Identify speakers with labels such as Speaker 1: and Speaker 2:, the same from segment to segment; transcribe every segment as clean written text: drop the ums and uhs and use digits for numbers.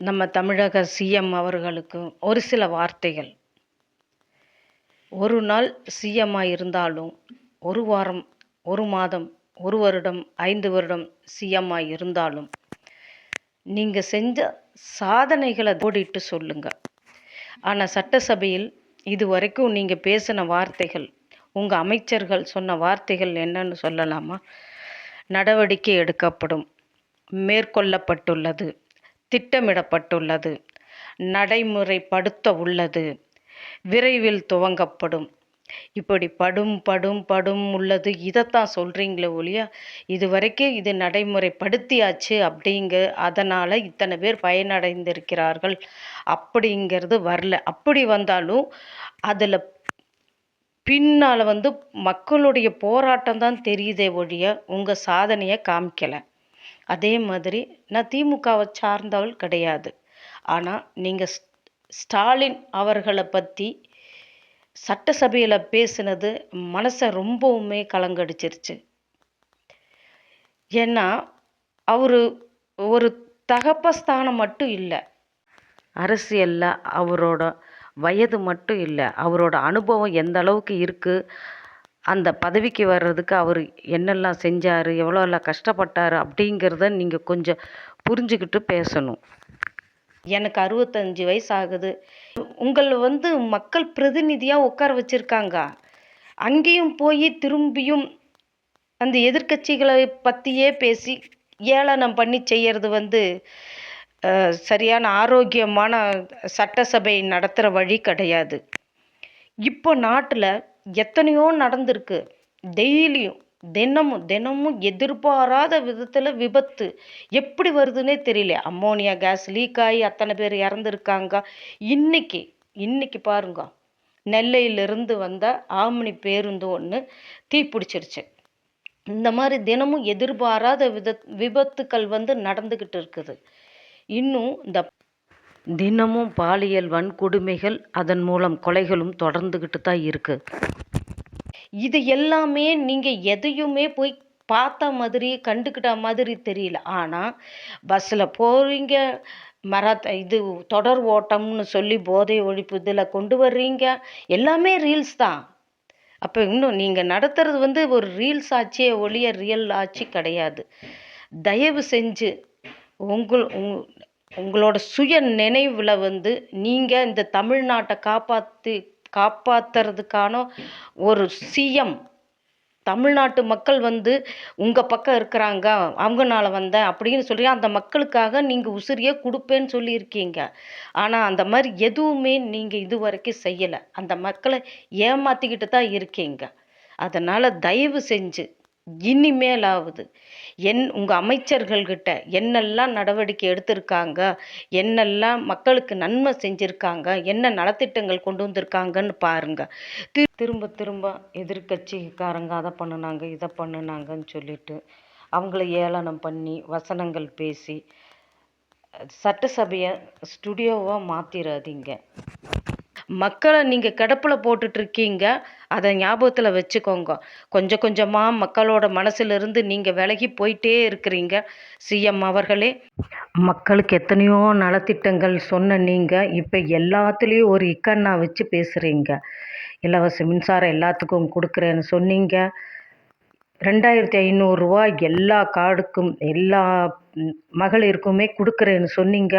Speaker 1: நம்ம தமிழக சிஎம் அவர்களுக்கு ஒரு சில வார்த்தைகள். ஒரு நாள் சிஎம்மாக இருந்தாலும், ஒரு வாரம், ஒரு மாதம், ஒரு வருடம், 5 வருடம் சிஎம்மாக இருந்தாலும், நீங்கள் செஞ்ச சாதனைகளை ஓடிட்டு சொல்லுங்க. ஆனால் சட்டசபையில் இது வரைக்கும் நீங்கள் பேசின வார்த்தைகள், உங்கள் அமைச்சர்கள் சொன்ன வார்த்தைகள் என்னன்னு சொல்லலாமா? நடவடிக்கை எடுக்கப்படும், மேற்கொள்ளப்பட்டுள்ளது, திட்டமிடப்பட்டுள்ளது, நடைமுறைப்படுத்த உள்ளது, விரைவில் துவங்கப்படும். இப்படி படும் உள்ளது இதைத்தான் சொல்கிறீங்களே ஒழிய இது வரைக்கும் இது நடைமுறைப்படுத்தியாச்சு அதனால் இத்தனை பேர் பயனடைந்திருக்கிறார்கள் அப்படிங்கிறது வரல. அப்படி வந்தாலும் அதில் பின்னால் மக்களுடைய போராட்டம் தான் தெரியுதே ஒழிய உங்கள் சாதனையை காமிக்கலை. அதே மாதிரி நான் திமுகவை சார்ந்தவள் கிடையாது. ஆனால் நீங்கள் ஸ்டாலின் அவர்களை பற்றி சட்டசபையில் பேசினது மனசை ரொம்பவுமே கலங்கடிச்சிருச்சு. ஏன்னா அவர் ஒரு தகப்பஸ்தானம் மட்டும் இல்லை, அரசியலில் அவரோட வயது மட்டும் இல்லை, அவரோட அனுபவம் எந்த அளவுக்கு இருக்குது, அந்த பதவிக்கு வர்றதுக்கு அவர் என்னெல்லாம் செஞ்சார், எவ்வளோலாம் கஷ்டப்பட்டார் அப்படிங்கிறத நீங்கள் கொஞ்சம் புரிஞ்சுக்கிட்டு பேசணும். எனக்கு 65 வயசு ஆகுது. உங்களை மக்கள் பிரதிநிதியாக உட்கார வச்சுருக்காங்க. அங்கேயும் போய் திரும்பியும் அந்த எதிர்க்கட்சிகளை பற்றியே பேசி ஏளனம் பண்ணி செய்கிறது சரியான ஆரோக்கியமான சட்டசபை நடத்துகிற வழி கிடையாது. இப்போ நாட்டில் எத்தனையோ நடந்திருக்கு. டெய்லியும் தினமும் எதிர்பாராத விதத்தில் விபத்து எப்படி வருதுன்னே தெரியல. அம்மோனியா கேஸ் லீக் ஆகி அத்தனை பேர் இறந்துருக்காங்க. இன்னைக்கு பாருங்க, நெல்லையிலிருந்து வந்த ஆம்னி பேருந்து ஒன்று தீப்பிடிச்சிருச்சு. இந்த மாதிரி தினமும் எதிர்பாராத விபத்துக்கள் நடந்துக்கிட்டு இருக்குது. இன்னும் இந்த தினமும் பாலியல் வன்கொடுமைகள், அதன் மூலம் கொலைகளும் தொடர்ந்துக்கிட்டு தான் இருக்குது. இது எல்லாமே நீங்கள் எதையுமே போய் பார்த்த மாதிரி கண்டுக்கிட்ட மாதிரி தெரியல. ஆனால் பஸ்ஸில் போகிறீங்க, இது தொடர் ஓட்டம்னு சொல்லி போதை ஒழிப்பு இதில் கொண்டு வர்றீங்க, எல்லாமே ரீல்ஸ் தான். அப்போ இன்னும் நீங்கள் நடத்துறது ஒரு ரீல்ஸ் ஆட்சியே ஒழிய ரியல் ஆட்சி கிடையாது. தயவு செஞ்சு உங்களோட சுய நினைவில் நீங்கள் இந்த தமிழ்நாட்டை காப்பாற்றுறதுக்கான ஒரு சிஎம், தமிழ்நாட்டு மக்கள் உங்கள் பக்கம் இருக்கிறாங்க, அவங்கனால வந்தேன் அப்படின்னு சொல்லி அந்த மக்களுக்காக நீங்கள் உசிரியே கொடுப்பேன்னு சொல்லியிருக்கீங்க. ஆனால் அந்த மாதிரி எதுவுமே நீங்கள் இது வரைக்கும் செய்யலை. அந்த மக்களை ஏமாற்றிக்கிட்டு தான் இருக்கீங்க. அதனால் தயவு செஞ்சு இனிமேலாவது உங்கள் அமைச்சர்கள்கிட்ட என்னெல்லாம் நடவடிக்கை எடுத்திருக்காங்க, என்னெல்லாம் மக்களுக்கு நன்மை செஞ்சுருக்காங்க, என்ன நலத்திட்டங்கள் கொண்டு வந்திருக்காங்கன்னு பாருங்கள். திரும்ப எதிர்கட்சிக்காரங்க அதை பண்ணுனாங்க இதை பண்ணுனாங்கன்னு சொல்லிட்டு அவங்கள ஏளனம் பண்ணி வசனங்கள் பேசி சட்டசபையை ஸ்டுடியோவாக மாற்றிடாதீங்க. மக்களை நீங்கள் கிடப்பில் போட்டுட்ருக்கீங்க, அதை ஞாபகத்தில் வச்சுக்கோங்க. கொஞ்சமாக மக்களோட மனசிலிருந்து நீங்கள் விலகி போயிட்டே இருக்கிறீங்க சிஎம் அவர்களே. மக்களுக்கு எத்தனையோ நலத்திட்டங்கள் சொன்ன நீங்கள் இப்போ எல்லாத்துலேயும் ஒரு இக்கண்ணா வச்சு பேசுகிறீங்க. இலவச மின்சாரம் எல்லாத்துக்கும் கொடுக்குறேன்னு சொன்னீங்க. 2500 ரூபா எல்லா கார்டுக்கும் எல்லா மகளிருக்குமே கொடுக்குறேன்னு சொன்னீங்க.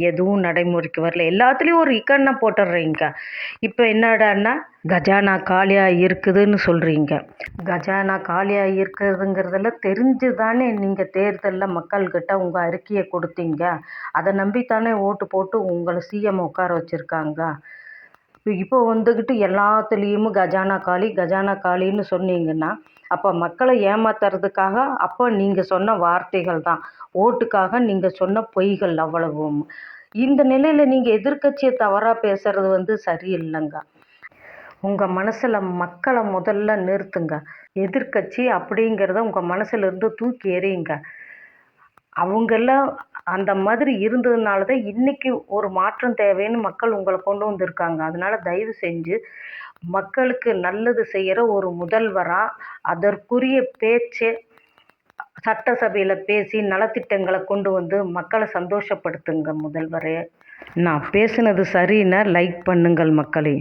Speaker 1: எதுவும் நடைமுறைக்கு வரல. எல்லாத்துலேயும் ஒரு இக்கண்ணை போட்டுடுறீங்க. இப்போ என்னடான்னா கஜானா காலியாக இருக்குதுன்னு சொல்கிறீங்க. கஜானா காலியாக இருக்குதுங்கிறதுல தெரிஞ்சு தானே நீங்கள் தேர்தலில் மக்கள்கிட்ட உங்கள் அறிக்கையை கொடுத்தீங்க. அதை நம்பித்தானே ஓட்டு போட்டு உங்களை சிஎம் உட்கார வச்சுருக்காங்க. இப்போ எல்லாத்துலேயும் கஜானா காலின்னு சொன்னீங்கன்னா அப்போ மக்களை ஏமாத்துறதுக்காக அப்போ நீங்கள் சொன்ன வார்த்தைகள் தான், ஓட்டுக்காக நீங்கள் சொன்ன பொய்கள் அவ்வளவும். இந்த நிலையில் நீங்கள் எதிர்க்கட்சியை தவறாக பேசுகிறது சரியில்லைங்க. உங்கள் மனசில் மக்களை முதல்ல நிறுத்துங்க. எதிர்க்கட்சி அப்படிங்கிறத உங்கள் மனசுலேருந்து தூக்கி எறியுங்க. அவங்கெல்லாம் அந்த மாதிரி இருந்ததுனால தான் இன்றைக்கி ஒரு மாற்றம் தேவைன்னு மக்கள் உங்களை கொண்டு வந்திருக்காங்க. அதனால் தயவு செஞ்சு மக்களுக்கு நல்லது செய்கிற ஒரு முதல்வராக அதற்குரிய பேச்சை சட்டசபையில் பேசி நலத்திட்டங்களை கொண்டு வந்து மக்களை சந்தோஷப்படுத்துங்க முதல்வரே. நான் பேசுனது சரின்னா லைக் பண்ணுங்கள் மக்களே.